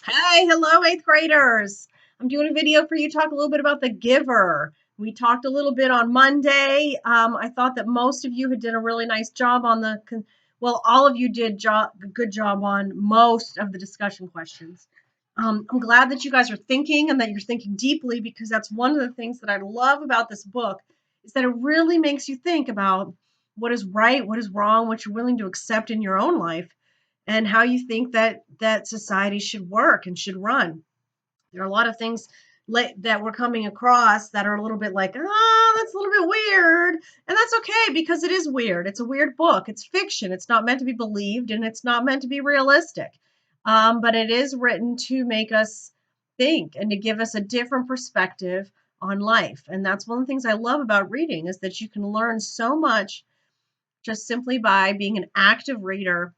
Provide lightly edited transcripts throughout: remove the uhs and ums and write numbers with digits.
Hey, hello, eighth graders. I'm doing a video for you to talk a little bit about The Giver. We talked a little bit on Monday. I thought that most of you had done a really nice job on well, all of you did a good job on most of the discussion questions. I'm glad that you guys are thinking and that you're thinking deeply, because that's one of the things that I love about this book is that it really makes you think about what is right, what is wrong, what you're willing to accept in your own life, and how you think that society should work and should run. There are a lot of things that we're coming across that are a little bit like, oh, that's a little bit weird. And that's okay, because it is weird. It's a weird book. It's fiction. It's not meant to be believed, and it's not meant to be realistic. But it is written to make us think and to give us a different perspective on life. And that's one of the things I love about reading, is that you can learn so much just simply by being an active reader,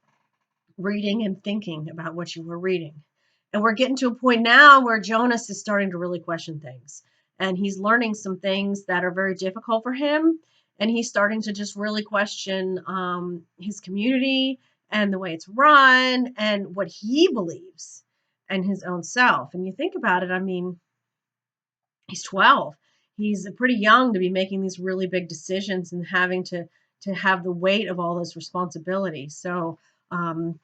reading and thinking about what you were reading. And we're getting to a point now where Jonas is starting to really question things. And he's learning some things that are very difficult for him. And he's starting to just really question his community and the way it's run and what he believes and his own self. And you think about it, I mean, he's 12. He's pretty young to be making these really big decisions and having to have the weight of all those responsibilities. So you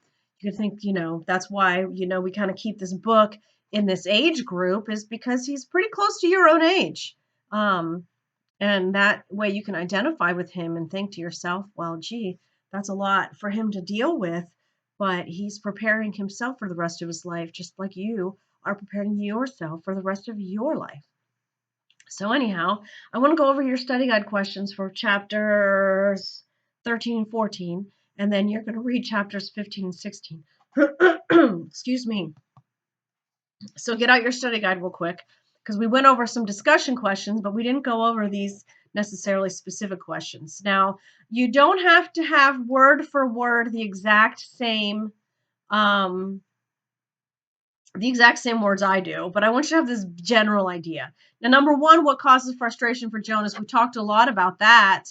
can think, that's why, we kind of keep this book in this age group, is because he's pretty close to your own age. And that way you can identify with him and think to yourself, well, gee, that's a lot for him to deal with, but he's preparing himself for the rest of his life, just like you are preparing yourself for the rest of your life. So anyhow, I want to go over your study guide questions for chapters 13 and 14, and then you're going to read chapters 15 and 16. Excuse me. So get out your study guide real quick, because we went over some discussion questions, but we didn't go over these necessarily specific questions. Now, you don't have to have word for word the exact same words I do, but I want you to have this general idea. Now, number one, what causes frustration for Jonas? We talked a lot about that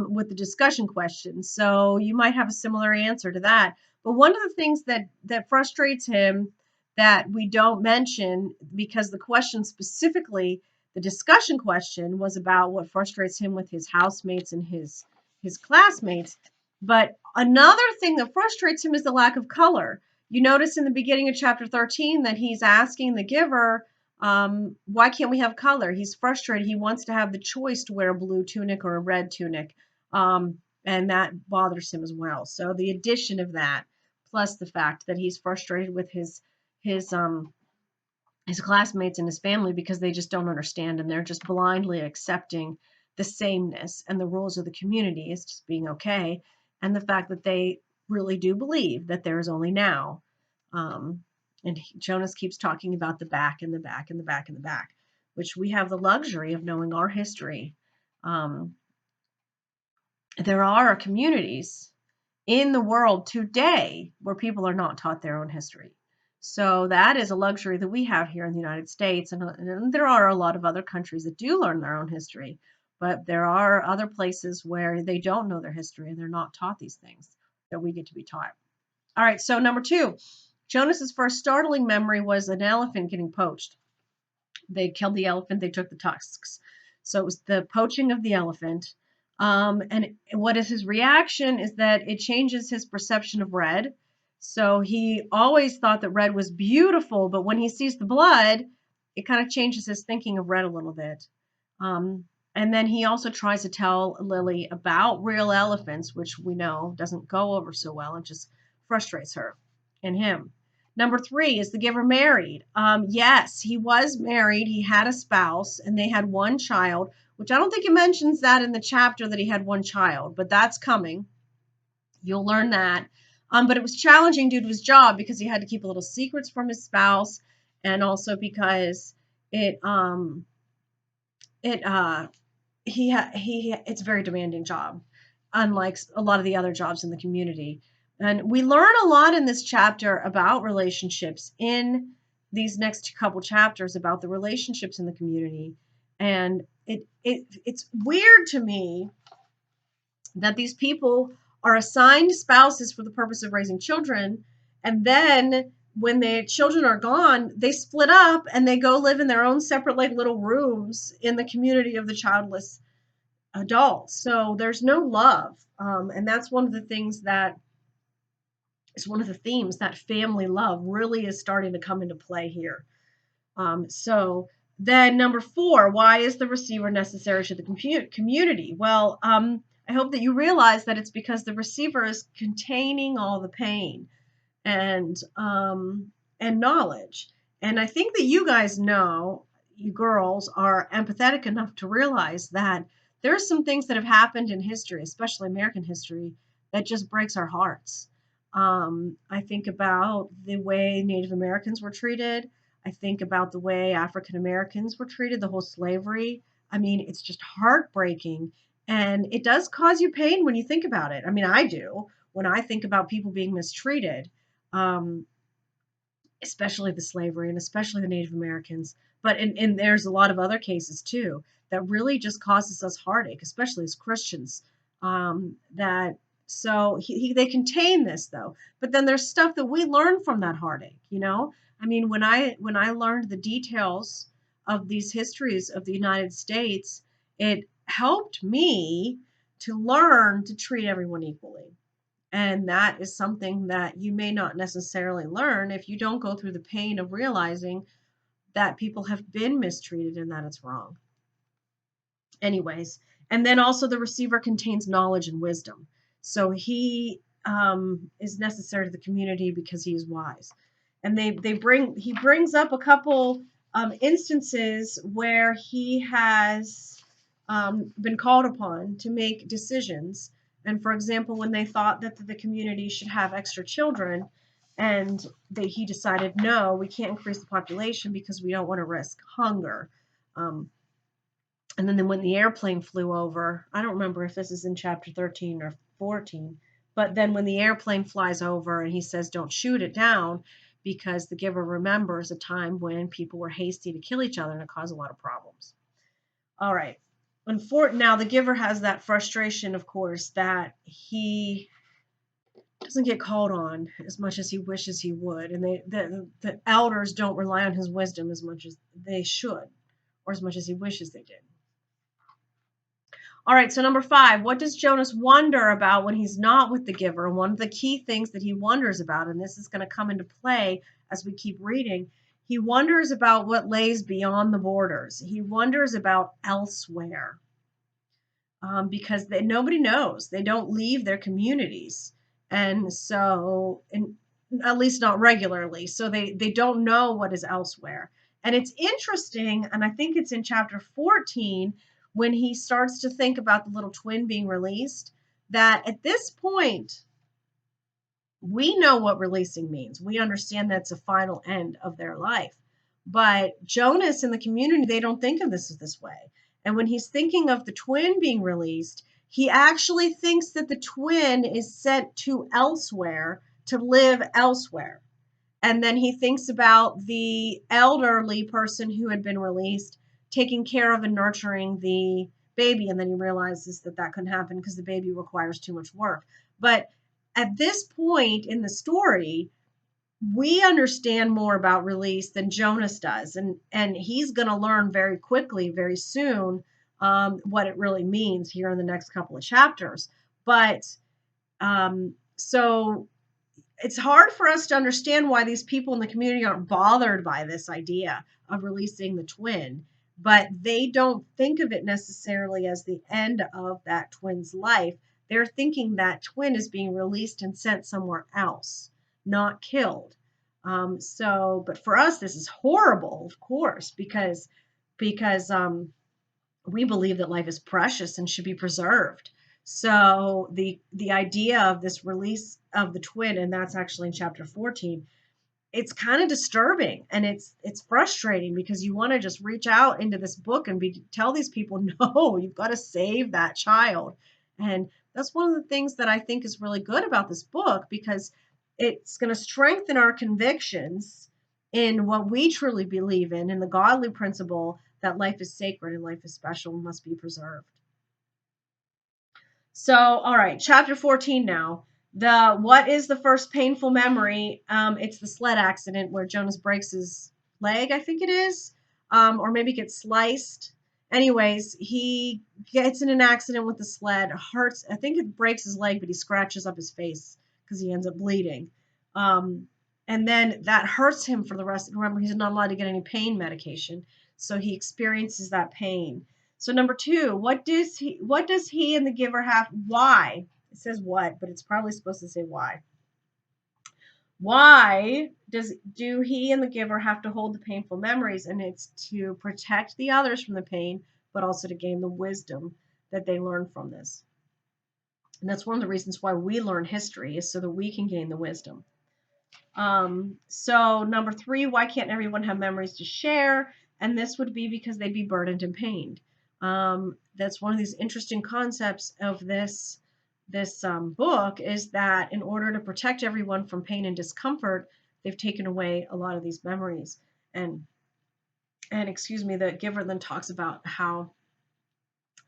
with the discussion questions, so you might have a similar answer to that. But one of the things that frustrates him that we don't mention, because the question specifically, the discussion question, was about what frustrates him with his housemates and his classmates. But another thing that frustrates him is the lack of color. You notice in the beginning of chapter 13 that he's asking the giver, why can't we have color? He's frustrated. He wants to have the choice to wear a blue tunic or a red tunic. And that bothers him as well. So the addition of that, plus the fact that he's frustrated with his classmates and his family, because they just don't understand, and they're just blindly accepting the sameness and the rules of the community as just being okay, and the fact that they really do believe that there is only now. And Jonas keeps talking about the back and the back and the back and the back, which we have the luxury of knowing our history. Um, there are communities in the world today where people are not taught their own history. So that is a luxury that we have here in the United States. And there are a lot of other countries that do learn their own history, but there are other places where they don't know their history and they're not taught these things that we get to be taught. All right, so number two, Jonas's first startling memory was an elephant getting poached. They killed the elephant, they took the tusks. So it was the poaching of the elephant. And what is his reaction is that it changes his perception of red. So he always thought that red was beautiful, but when he sees the blood, it kind of changes his thinking of red a little bit. And then he also tries to tell Lily about real elephants, which we know doesn't go over so well. It just frustrates her and him. Number three, is the giver married? Yes, he was married. He had a spouse, and they had one child, which I don't think it mentions that in the chapter that he had one child, but that's coming. You'll learn that. But it was challenging due to his job, because he had to keep a little secrets from his spouse, and also because it's a very demanding job, unlike a lot of the other jobs in the community. And we learn a lot in this chapter about relationships, in these next couple chapters, about the relationships in the community. And it's weird to me that these people are assigned spouses for the purpose of raising children, and then when the children are gone, they split up and they go live in their own separate like little rooms in the community of the childless adults. So there's no love, and that's one of the things that is one of the themes that family love really is starting to come into play here. So then number 4, why is the receiver necessary to the community? Well, I hope that you realize that it's because the receiver is containing all the pain and knowledge. And I think that you guys know, you girls are empathetic enough to realize that there are some things that have happened in history, especially American history, that just breaks our hearts. I think about the way Native Americans were treated. I think about the way African Americans were treated, the whole slavery. I mean, it's just heartbreaking. And it does cause you pain when you think about it. I mean, I do when I think about people being mistreated, um, especially the slavery and especially the Native Americans. But and there's a lot of other cases too that really just causes us heartache, especially as Christians. That so they contain this though, but then there's stuff that we learn from that heartache. You know, I mean, when I learned the details of these histories of the United States, it helped me to learn to treat everyone equally. And that is something that you may not necessarily learn if you don't go through the pain of realizing that people have been mistreated and that it's wrong. Anyways, and then also the receiver contains knowledge and wisdom. So he is necessary to the community because he is wise. And he brings up a couple instances where he has been called upon to make decisions. And for example, when they thought that the community should have extra children, and he decided, no, we can't increase the population because we don't want to risk hunger. Um, and then when the airplane flew over, I don't remember if this is in chapter 13 or 14, but then when the airplane flies over and he says, don't shoot it down, because the giver remembers a time when people were hasty to kill each other and it caused a lot of problems. All right. Now the giver has that frustration, of course, that he doesn't get called on as much as he wishes he would. And the elders don't rely on his wisdom as much as they should, or as much as he wishes they did. All right, so number 5, what does Jonas wonder about when he's not with the giver? And one of the key things that he wonders about, and this is going to come into play as we keep reading, he wonders about what lays beyond the borders. He wonders about elsewhere, because nobody knows. They don't leave their communities. And so, at least not regularly. So they don't know what is elsewhere. And it's interesting, and I think it's in chapter 14 when he starts to think about the little twin being released, that at this point, we know what releasing means. We understand that's a final end of their life. But Jonas and the community, they don't think of this way. And when he's thinking of the twin being released, he actually thinks that the twin is sent to elsewhere to live elsewhere. And then he thinks about the elderly person who had been released taking care of and nurturing the baby. And then he realizes that that couldn't happen because the baby requires too much work. But at this point in the story, we understand more about release than Jonas does. And he's going to learn very quickly, very soon, what it really means here in the next couple of chapters. But so it's hard for us to understand why these people in the community aren't bothered by this idea of releasing the twin, but they don't think of it necessarily as the end of that twin's life. They're thinking that twin is being released and sent somewhere else, not killed. But for us, this is horrible, of course, because we believe that life is precious and should be preserved. So the idea of this release of the twin, and that's actually in chapter 14, it's kind of disturbing and it's frustrating because you want to just reach out into this book and tell these people, no, you've got to save that child. And that's one of the things that I think is really good about this book, because it's going to strengthen our convictions in what we truly believe in the godly principle that life is sacred and life is special and must be preserved. So, all right, chapter 14 now. What is the first painful memory? It's the sled accident where Jonas breaks his leg, I think it is, or maybe gets sliced. Anyways, he gets in an accident with the sled, hurts. I think it breaks his leg, but he scratches up his face because he ends up bleeding. Um, and then that hurts him for the rest. Remember, he's not allowed to get any pain medication, so he experiences that pain. So number two, what does he and the giver have? Why? It says what, but it's probably supposed to say why. Why do he and the giver have to hold the painful memories? And it's to protect the others from the pain, but also to gain the wisdom that they learn from this. And that's one of the reasons why we learn history, is so that we can gain the wisdom. So number three, why can't everyone have memories to share? And this would be because they'd be burdened and pained. That's one of these interesting concepts of this book, is that in order to protect everyone from pain and discomfort, they've taken away a lot of these memories. And excuse me, the giver then talks about how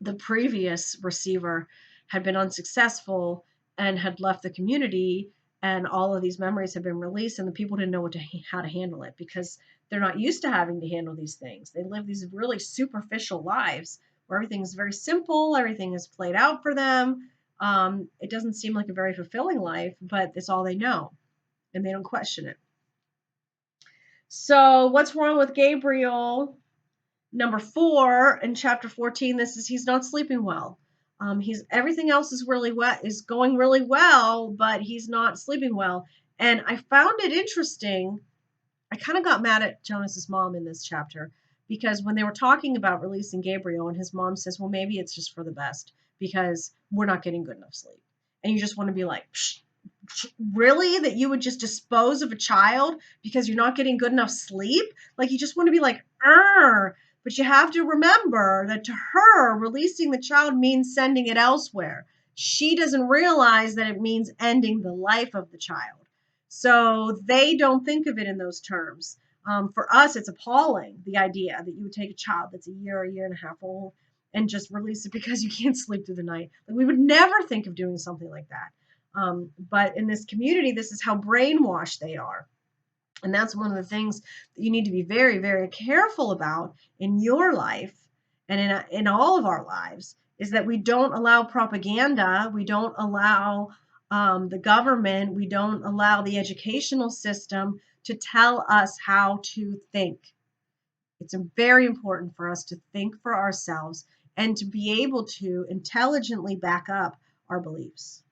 the previous receiver had been unsuccessful and had left the community, and all of these memories had been released, and the people didn't know how to handle it, because they're not used to having to handle these things. They live these really superficial lives where everything is very simple, everything is played out for them. It doesn't seem like a very fulfilling life, but it's all they know, and they don't question it. So what's wrong with Gabriel? Number 4 in chapter 14, this is he's not sleeping well. He's everything else is going really well, but he's not sleeping well. And I found it interesting. I kind of got mad at Jonas's mom in this chapter, because when they were talking about releasing Gabriel, and his mom says, "Well, maybe it's just for the best because we're not getting good enough sleep." And you just want to be like, Psh, really, that you would just dispose of a child because you're not getting good enough sleep? Like, you just want to be like, but you have to remember that to her, releasing the child means sending it elsewhere. She doesn't realize that it means ending the life of the child. So they don't think of it in those terms. For us, it's appalling, the idea that you would take a child that's a year and a half old, and just release it because you can't sleep through the night. Like, we would never think of doing something like that. But in this community, this is how brainwashed they are. And that's one of the things that you need to be very, very careful about in your life, and in all of our lives, is that we don't allow propaganda, we don't allow the government, we don't allow the educational system to tell us how to think. It's very important for us to think for ourselves and to be able to intelligently back up our beliefs.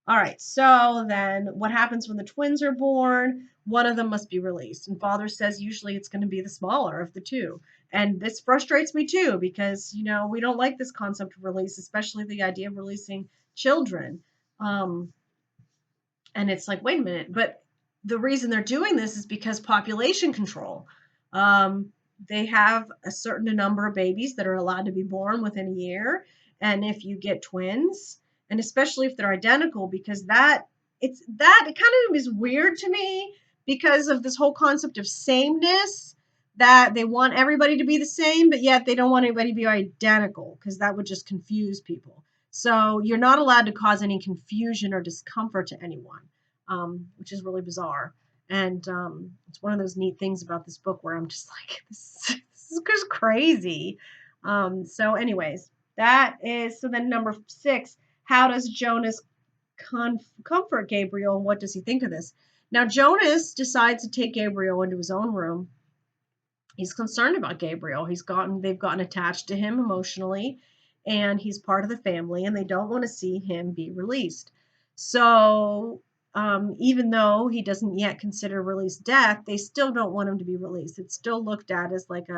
All right, so then what happens when the twins are born? One of them must be released. And father says usually it's going to be the smaller of the two. And this frustrates me too, because, we don't like this concept of release, especially the idea of releasing children. And it's like, wait a minute, but the reason they're doing this is because population control. They have a certain number of babies that are allowed to be born within a year. And if you get twins, and especially if they're identical, because it kind of is weird to me, because of this whole concept of sameness, that they want everybody to be the same, but yet they don't want anybody to be identical, because that would just confuse people. So you're not allowed to cause any confusion or discomfort to anyone, which is really bizarre. And it's one of those neat things about this book where I'm just like, this is just crazy. Anyways, so then number 6, how does Jonas comfort Gabriel, and what does he think of this? Now, Jonas decides to take Gabriel into his own room. He's concerned about Gabriel. They've gotten attached to him emotionally, and he's part of the family, and they don't want to see him be released. So even though he doesn't yet consider release death, they still don't want him to be released. It's still looked at as like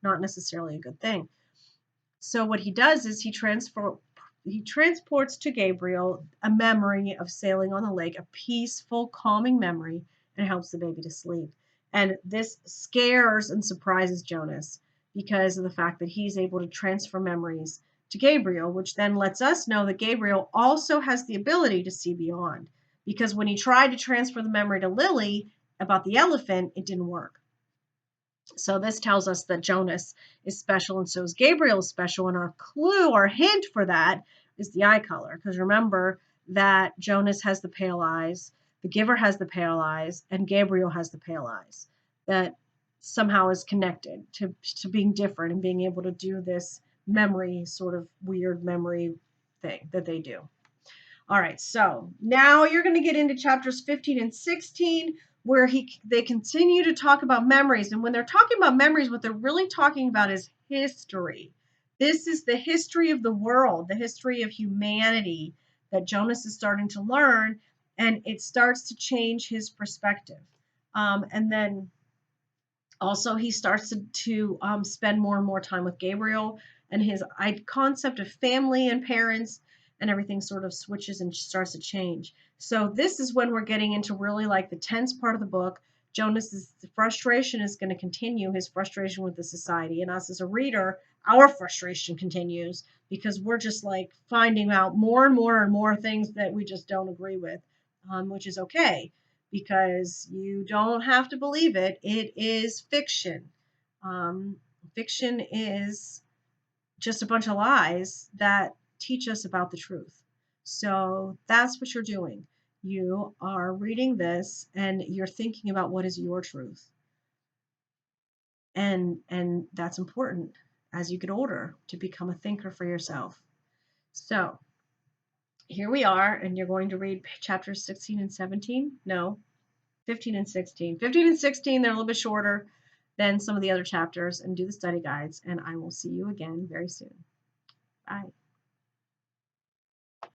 not necessarily a good thing. So what he does is he transports to Gabriel a memory of sailing on the lake, a peaceful, calming memory, and helps the baby to sleep. And this scares and surprises Jonas because of the fact that he's able to transfer memories to Gabriel, which then lets us know that Gabriel also has the ability to see beyond. Because when he tried to transfer the memory to Lily about the elephant, it didn't work. So this tells us that Jonas is special, and so is Gabriel is special. And our clue, our hint for that, is the eye color. Because remember that Jonas has the pale eyes, the giver has the pale eyes, and Gabriel has the pale eyes. That somehow is connected to being different and being able to do this memory, sort of weird memory thing that they do. All right, so now you're going to get into chapters 15 and 16, where they continue to talk about memories. And when they're talking about memories, what they're really talking about is history. This is the history of the world, the history of humanity that Jonas is starting to learn, and it starts to change his perspective. And then also, he starts to spend more and more time with Gabriel, and his concept of family and parents and everything sort of switches and starts to change. So this is when we're getting into really like the tense part of the book. Jonas's frustration is going to continue, his frustration with the society, and us as a reader, our frustration continues because we're just like finding out more and more and more things that we just don't agree with, which is okay because you don't have to believe it. It is fiction. Um, Fiction is just a bunch of lies that teach us about the truth. So that's what you're doing. You are reading this and you're thinking about what is your truth. And that's important as you get older to become a thinker for yourself. So here we are, and you're going to read chapters 16 and 17. No, 15 and 16. 15 and 16, they're a little bit shorter than some of the other chapters, and do the study guides. And I will see you again very soon. Bye.